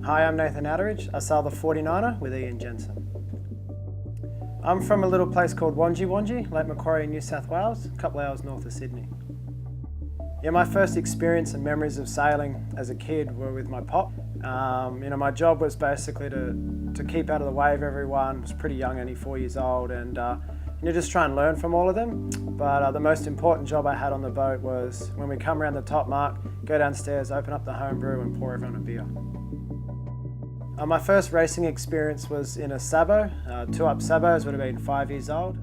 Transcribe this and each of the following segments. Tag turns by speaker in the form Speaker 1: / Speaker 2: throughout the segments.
Speaker 1: Hi, I'm Nathan Outteridge. I sail the 49er with Ian Jensen. I'm from a little place called Wangi, Lake Macquarie, New South Wales, a couple hours north of Sydney. Yeah, my first experience and memories of sailing as a kid were with my pop. My job was basically to keep out of the way of everyone. I was pretty young, only 4 years old, and just try and learn from all of them. But the most important job I had on the boat was when we come around the top mark, go downstairs, open up the home brew and pour everyone a beer. My first racing experience was in a Sabo, two-up Sabos, would have been 5 years old.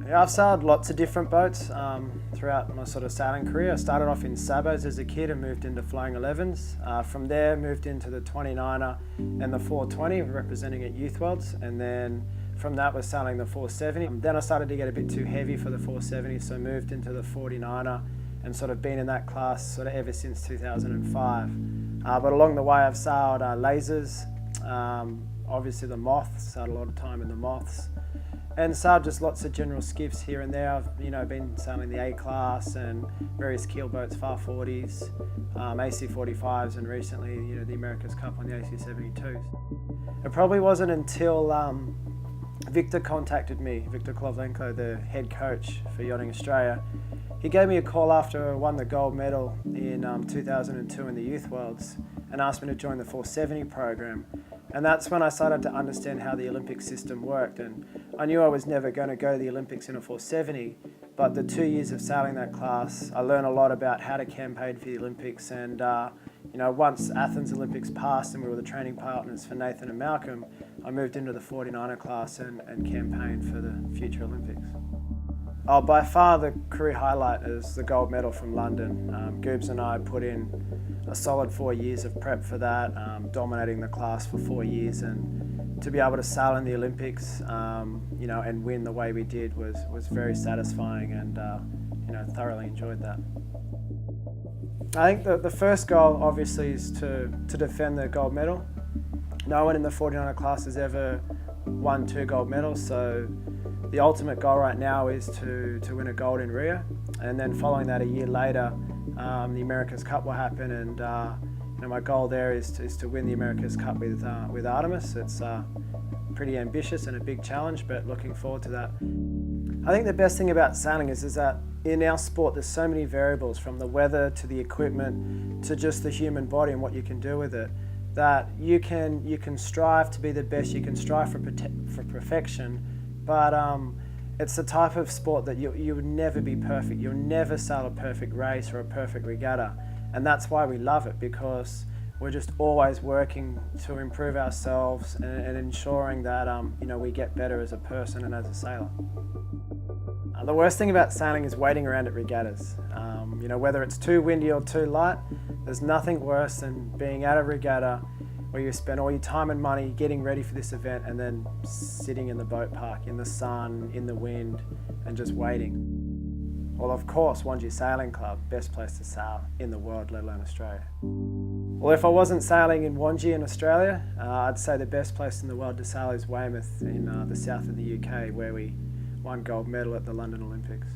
Speaker 1: Yeah, I've sailed lots of different boats throughout my sort of sailing career. I started off in Sabos as a kid and moved into flying 11s. From there, moved into the 29er and the 420, representing at Youth Worlds, and then from that was sailing the 470. Then I started to get a bit too heavy for the 470, so moved into the 49er and sort of been in that class sort of ever since 2005. But along the way I've sailed lasers, obviously the moths, sailed a lot of time in the moths, and sailed just lots of general skiffs here and there. I've been sailing the A class and various keel boats, far 40s, AC 45s, and recently the America's Cup on the AC 72s. It probably wasn't until Victor contacted me, Victor Klovlenko, the head coach for Yachting Australia. He gave me a call after I won the gold medal in 2002 in the Youth Worlds and asked me to join the 470 program. And that's when I started to understand how the Olympic system worked. And I knew I was never going to go to the Olympics in a 470, but the 2 years of sailing that class, I learned a lot about how to campaign for the Olympics. And once Athens Olympics passed and we were the training partners for Nathan and Malcolm, I moved into the 49er class and campaigned for the future Olympics. Oh, by far the career highlight is the gold medal from London. Goobs and I put in a solid 4 years of prep for that, dominating the class for 4 years, and to be able to sail in the Olympics, and win the way we did was very satisfying, and thoroughly enjoyed that. I think the first goal obviously is to defend the gold medal. No one in the 49er class has ever won 2 gold medals, so the ultimate goal right now is to win a gold in Rio, and then following that a year later, the America's Cup will happen, and my goal there is to win the America's Cup with Artemis. It's pretty ambitious and a big challenge, but looking forward to that. I think the best thing about sailing is that in our sport there's so many variables, from the weather to the equipment to just the human body and what you can do with it, that you can strive to be the best, you can strive for perfection, but it's the type of sport that you would never be perfect. You'll never sail a perfect race or a perfect regatta, and that's why we love it, because we're just always working to improve ourselves and ensuring that we get better as a person and as a sailor. The worst thing about sailing is waiting around at regattas. Whether it's too windy or too light, there's nothing worse than being at a regatta where you spend all your time and money getting ready for this event and then sitting in the boat park, in the sun, in the wind, and just waiting. Well, of course, Wangi Sailing Club, best place to sail in the world, let alone Australia. Well, if I wasn't sailing in Wangi in Australia, I'd say the best place in the world to sail is Weymouth in the south of the UK, where we won gold medal at the London Olympics.